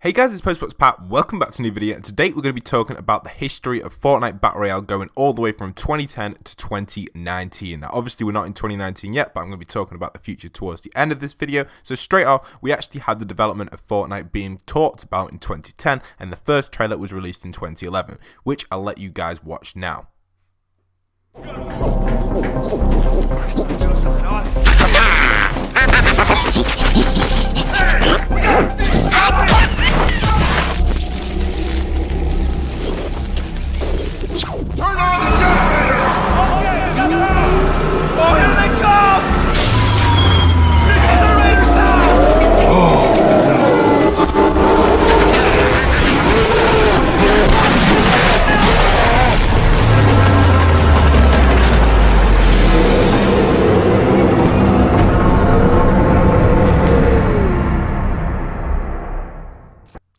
Hey guys, it's Postbox Pat, welcome back to a new video, and today we're going to be talking about the history of Fortnite Battle Royale going all the way from 2010 to 2019. Now obviously we're not in 2019 yet, but I'm going to be talking about the future towards the end of this video. So straight off, we actually had the development of Fortnite being talked about in 2010, and the first trailer was released in 2011, which I'll let you guys watch now. Turn on the generator! Oh, here they come! The generators now! Oh,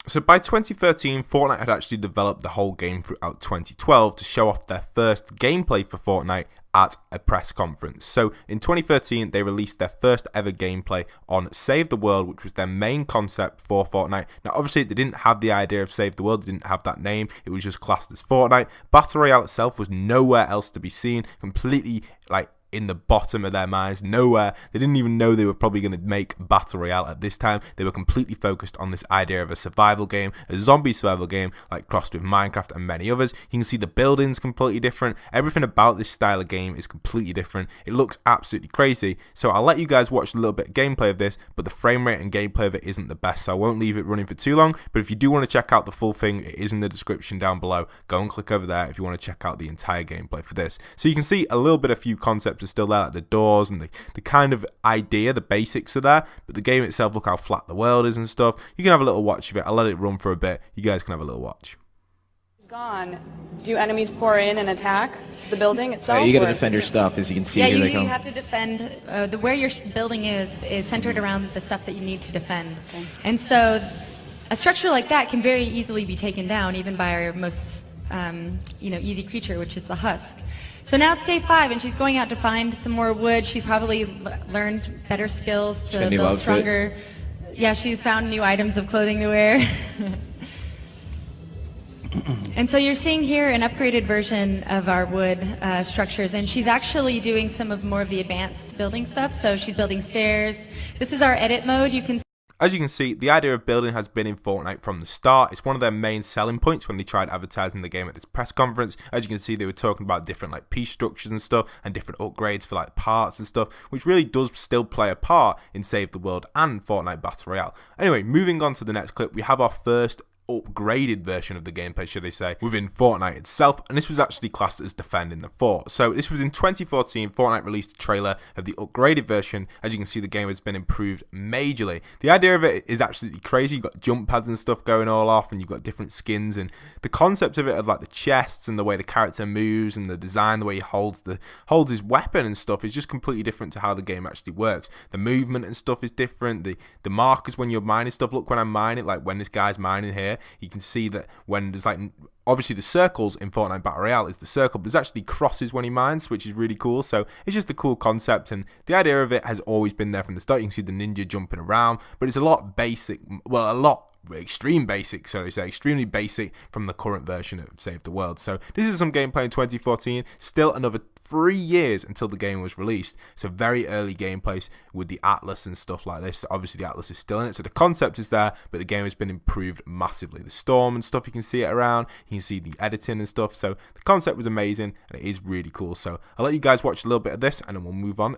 So by 2013, Fortnite had actually developed the whole game throughout 2012 to show off their first gameplay for Fortnite at a press conference. So in 2013, they released their first ever gameplay on Save the World, which was their main concept for Fortnite. Now obviously they didn't have the idea of Save the World, they didn't have that name, it was just classed as Fortnite. Battle Royale itself was nowhere else to be seen, completely in the bottom of their minds, nowhere. They didn't even know they were probably going to make Battle Royale at this time. They were completely focused on this idea of a survival game, a zombie survival game, like crossed with Minecraft and many others. You can see the buildings completely different. Everything about this style of game is completely different. It looks absolutely crazy. So I'll let you guys watch a little bit of gameplay of this, but the frame rate and gameplay of it isn't the best, so I won't leave it running for too long. But if you do want to check out the full thing, it is in the description down below. Go and click over there if you want to check out the entire gameplay for this. So you can see a little bit, a few concepts are still there, like the doors and the kind of idea, the basics are there, but the game itself, look how flat the world is and stuff. You can have a little watch of it. I'll let it run for a bit. You guys can have a little watch. It's gone. Do enemies pour in and attack the building itself? You got to defend your stuff, as you can see. Yeah, here you they come. have to defend. Where your building is centered around the stuff that you need to defend. Okay. And so a structure like that can very easily be taken down, even by our most easy creature, which is the husk. So now it's day 5, and she's going out to find some more wood. She's probably learned better skills to build stronger. Yeah, she's found new items of clothing to wear. And so you're seeing here an upgraded version of our wood structures, and she's actually doing more of the advanced building stuff. So she's building stairs. This is our edit mode. As you can see, the idea of building has been in Fortnite from the start. It's one of their main selling points when they tried advertising the game at this press conference. As you can see, they were talking about different piece structures and stuff, and different upgrades for parts and stuff, which really does still play a part in Save the World and Fortnite Battle Royale. Anyway, moving on to the next clip, we have our first upgraded version of the gameplay, should I say, within Fortnite itself, and this was actually classed as Defend in the Fort. So this was in 2014. Fortnite released a trailer of the upgraded version. As you can see, the game has been improved majorly. The idea of it is absolutely crazy. You've got jump pads and stuff going all off, and you've got different skins, and the concept of it, of the chests and the way the character moves and the design, the way he holds his weapon and stuff, is just completely different to how the game actually works. The movement and stuff is different. The markers when you're mining stuff, look when I'm mining, when this guy's mining here, you can see that when there's obviously the circles in Fortnite Battle Royale is the circle, but there's actually crosses when he mines, which is really cool. So it's just a cool concept, and the idea of it has always been there from the start. You can see the ninja jumping around, but it's a lot basic, well, a lot extreme basic, so to say, extremely basic from the current version of Save the World. So this is some gameplay in 2014, still another 3 years until the game was released, so very early gameplays with the Atlas and stuff like this. Obviously the Atlas is still in it, so the concept is there, but the game has been improved massively. The storm and stuff, you can see it around, you can see the editing and stuff, so the concept was amazing and it is really cool. So I'll let you guys watch a little bit of this and then we'll move on.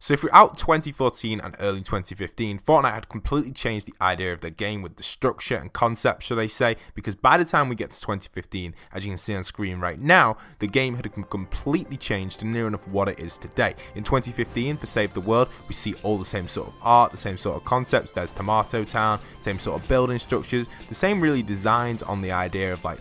So throughout 2014 and early 2015, Fortnite had completely changed the idea of the game with the structure and concept, should I say, because by the time we get to 2015, as you can see on screen right now, the game had completely changed to near enough what it is today. In 2015, for Save the World, we see all the same sort of art, the same sort of concepts. There's Tomato Town, same sort of building structures, the same really designs on the idea of like,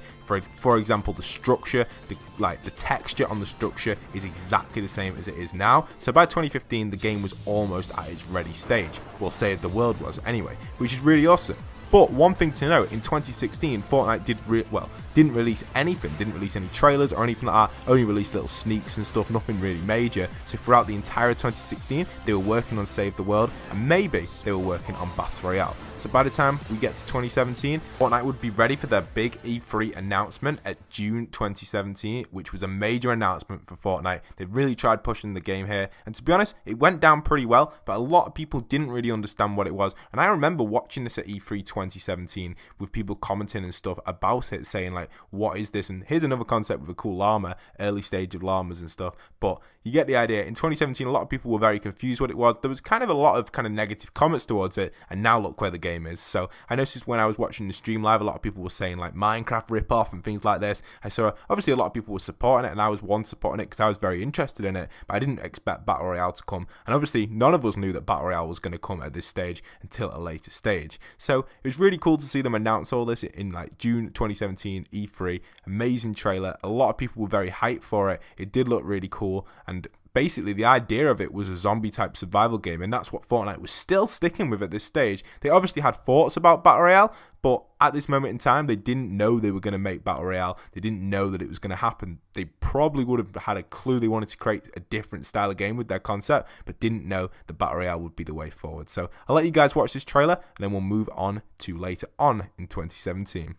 for example, the structure, the texture on the structure is exactly the same as it is now. So by 2015, the game was almost at its ready stage. Well, Save the World was anyway, which is really awesome. But one thing to note, in 2016, Fortnite didn't release anything, didn't release any trailers or anything like that, only released little sneaks and stuff, nothing really major. So throughout the entire 2016, they were working on Save the World, and maybe they were working on Battle Royale. So by the time we get to 2017, Fortnite would be ready for their big E3 announcement at June 2017, which was a major announcement for Fortnite. They really tried pushing the game here, and to be honest, it went down pretty well, but a lot of people didn't really understand what it was. And I remember watching this at E3 2017 with people commenting and stuff about it, saying like, what is this? And here's another concept with a cool llama, early stage of llamas and stuff. But you get the idea. In 2017, a lot of people were very confused what it was. There was kind of a lot of kind of negative comments towards it, and now look where the game is. So I noticed when I was watching the stream live, a lot of people were saying like Minecraft rip-off and things like this. I saw obviously a lot of people were supporting it, and I was one supporting it because I was very interested in it, but I didn't expect Battle Royale to come. And obviously none of us knew that Battle Royale was going to come at this stage until a later stage. So it was really cool to see them announce all this in like June 2017 E3. Amazing trailer. A lot of people were very hyped for it. It did look really cool, and basically the idea of it was a zombie type survival game, and that's what Fortnite was still sticking with at this stage. They obviously had thoughts about Battle Royale, but at this moment in time, they didn't know they were going to make Battle Royale. They didn't know that it was going to happen. They probably would have had a clue they wanted to create a different style of game with their concept, but didn't know the Battle Royale would be the way forward. So I'll let you guys watch this trailer, and then we'll move on to later on in 2017.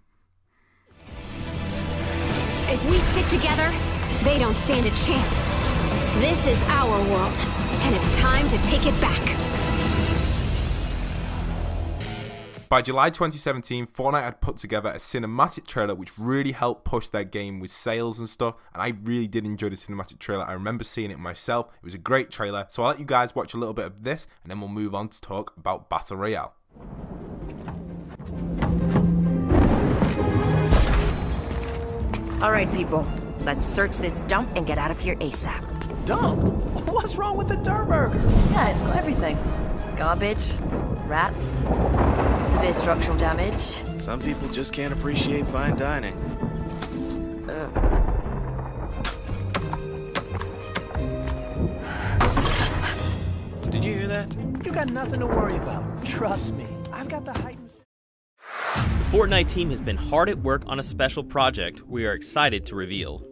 If we stick together, they don't stand a chance. This is our world, and it's time to take it back. By July 2017, Fortnite had put together a cinematic trailer which really helped push their game with sales and stuff, and I really did enjoy the cinematic trailer. I remember seeing it myself. It was a great trailer, so I'll let you guys watch a little bit of this, and then we'll move on to talk about Battle Royale. Alright people, let's search this dump and get out of here ASAP. Dump? What's wrong with the dirt burger? Yeah, it's got everything. Garbage, rats, severe structural damage. Some people just can't appreciate fine dining. Did you hear that? You got nothing to worry about. Trust me. I've got the heightened... The Fortnite team has been hard at work on a special project we are excited to reveal.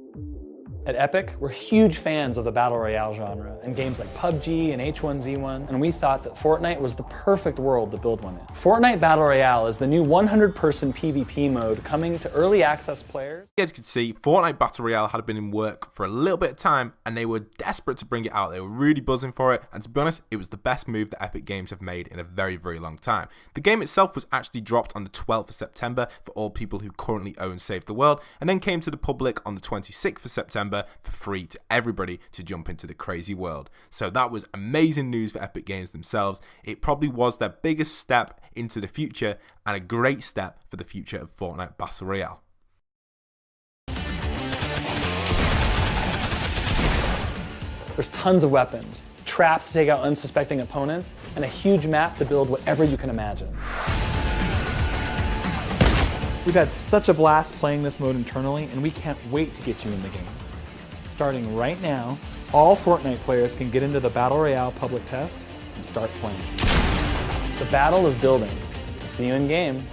At Epic, we're huge fans of the Battle Royale genre and games like PUBG and H1Z1, and we thought that Fortnite was the perfect world to build one in. Fortnite Battle Royale is the new 100-person PvP mode coming to early access players. As you can see, Fortnite Battle Royale had been in work for a little bit of time, and they were desperate to bring it out. They were really buzzing for it, and to be honest, it was the best move that Epic Games have made in a very, very long time. The game itself was actually dropped on the 12th of September for all people who currently own Save the World, and then came to the public on the 26th of September for free to everybody to jump into the crazy world. So that was amazing news for Epic Games themselves. It probably was their biggest step into the future, and a great step for the future of Fortnite Battle Royale. There's tons of weapons, traps to take out unsuspecting opponents, and a huge map to build whatever you can imagine. We've had such a blast playing this mode internally, and we can't wait to get you in the game. Starting right now, all Fortnite players can get into the Battle Royale public test and start playing. The battle is building. We'll see you in game.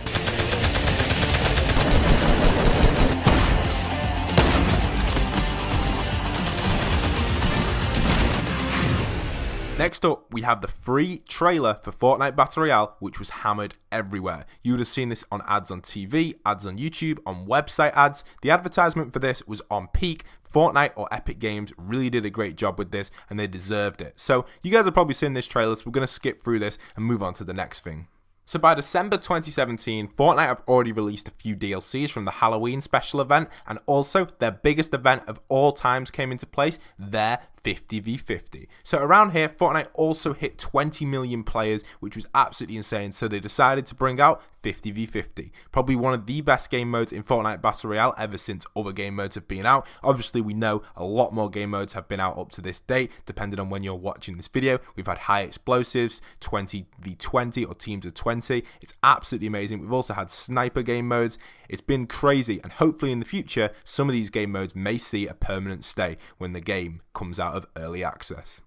Next up, we have the free trailer for Fortnite Battle Royale, which was hammered everywhere. You would have seen this on ads on TV, ads on YouTube, on website ads. The advertisement for this was on peak. Fortnite or Epic Games really did a great job with this, and they deserved it. So you guys have probably seen this trailer, so we're going to skip through this and move on to the next thing. So by December 2017, Fortnite have already released a few DLCs from the Halloween special event, and also their biggest event of all times came into place, their 50v50. So around here, Fortnite also hit 20 million players, which was absolutely insane. So they decided to bring out 50v50. Probably one of the best game modes in Fortnite Battle Royale ever since other game modes have been out. Obviously, we know a lot more game modes have been out up to this date, depending on when you're watching this video. We've had high explosives, 20v20 or teams of 20. It's absolutely amazing. We've also had sniper game modes. It's been crazy, and hopefully in the future, some of these game modes may see a permanent stay when the game comes out of early access.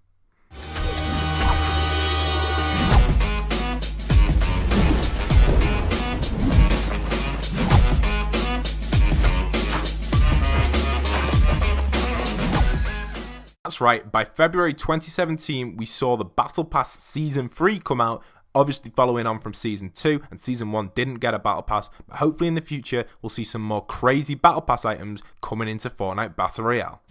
That's right, by February 2017, we saw the Battle Pass Season 3 come out, obviously following on from Season 2, and Season 1 didn't get a Battle Pass, but hopefully in the future, we'll see some more crazy Battle Pass items coming into Fortnite Battle Royale.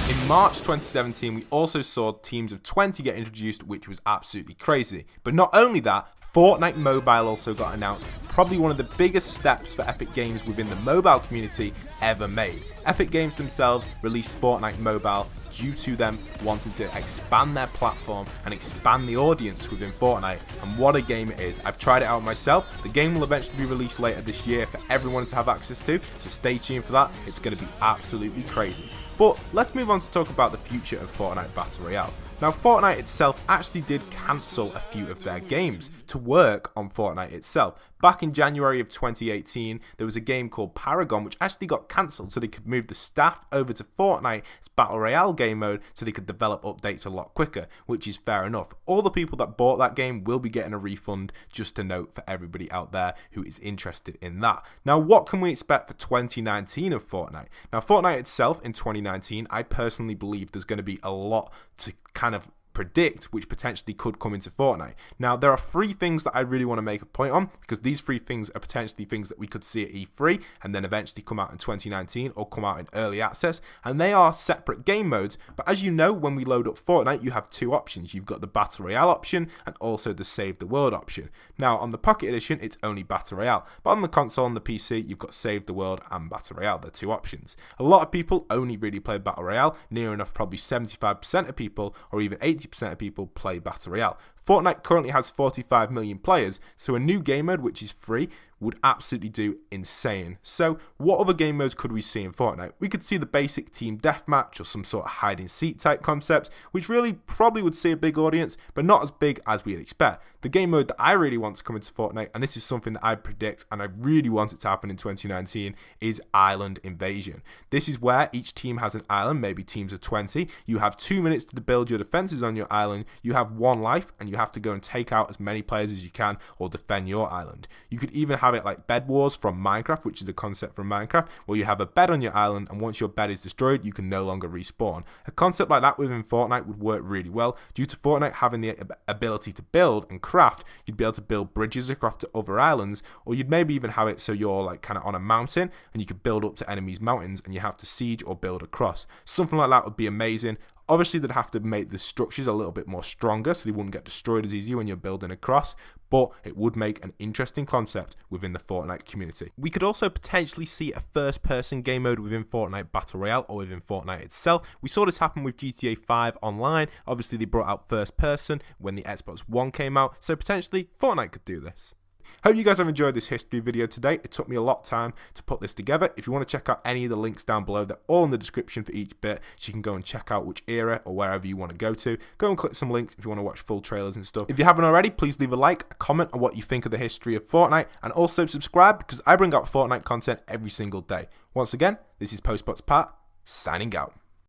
In March 2017, we also saw teams of 20 get introduced, which was absolutely crazy. But not only that, Fortnite Mobile also got announced, probably one of the biggest steps for Epic Games within the mobile community ever made. Epic Games themselves released Fortnite Mobile due to them wanting to expand their platform and expand the audience within Fortnite, and what a game it is. I've tried it out myself. The game will eventually be released later this year for everyone to have access to, so stay tuned for that. It's going to be absolutely crazy. But let's move on to talk about the future of Fortnite Battle Royale. Now, Fortnite itself actually did cancel a few of their games to work on Fortnite itself. Back in January of 2018, there was a game called Paragon, which actually got cancelled so they could move the staff over to Fortnite's Battle Royale game mode so they could develop updates a lot quicker, which is fair enough. All the people that bought that game will be getting a refund, just a note for everybody out there who is interested in that. Now, what can we expect for 2019 of Fortnite? Now, Fortnite itself in 2019, I personally believe there's going to be a lot to kind of predict which potentially could come into Fortnite. Now, there are three things that I really want to make a point on, because these three things are potentially things that we could see at E3 and then eventually come out in 2019 or come out in early access, and they are separate game modes. But as you know, when we load up Fortnite, you have two options. You've got the Battle Royale option and also the Save the World option. Now, on the Pocket Edition, it's only Battle Royale, but on the console and the PC, you've got Save the World and Battle Royale. They're two options. A lot of people only really play Battle Royale. Near enough, probably 75% of people, or even 80% of people, play Battle Royale. Fortnite currently has 45 million players, so a new game mode which is free would absolutely do insane. So what other game modes could we see in Fortnite? We could see the basic team deathmatch or some sort of hide and seek type concepts, which really probably would see a big audience, but not as big as we'd expect. The game mode that I really want to come into Fortnite, and this is something that I predict and I really want it to happen in 2019, is Island Invasion. This is where each team has an island, maybe teams of 20. You have 2 minutes to build your defenses on your island. You have one life and you have to go and take out as many players as you can or defend your island. You could even have it like Bed Wars from Minecraft, which is a concept from Minecraft, where you have a bed on your island and once your bed is destroyed, you can no longer respawn. A concept like that within Fortnite would work really well. Due to Fortnite having the ability to build and craft, you'd be able to build bridges across to other islands, or you'd maybe even have it so you're like kind of on a mountain and you could build up to enemies' mountains and you have to siege or build across. Something like that would be amazing. Obviously, they'd have to make the structures a little bit more stronger so they wouldn't get destroyed as easy when you're building across, but it would make an interesting concept within the Fortnite community. We could also potentially see a first-person game mode within Fortnite Battle Royale or within Fortnite itself. We saw this happen with GTA 5 Online. Obviously, they brought out first-person when the Xbox One came out, so potentially Fortnite could do this. Hope you guys have enjoyed this history video today. It took me a lot of time to put this together. If you want to check out any of the links down below, they're all in the description for each bit, so you can go and check out which era or wherever you want to go to. Go and click some links if you want to watch full trailers and stuff. If you haven't already, please leave a like, a comment on what you think of the history of Fortnite, and also subscribe because I bring out Fortnite content every single day. Once again, this is Postbox Pat, signing out.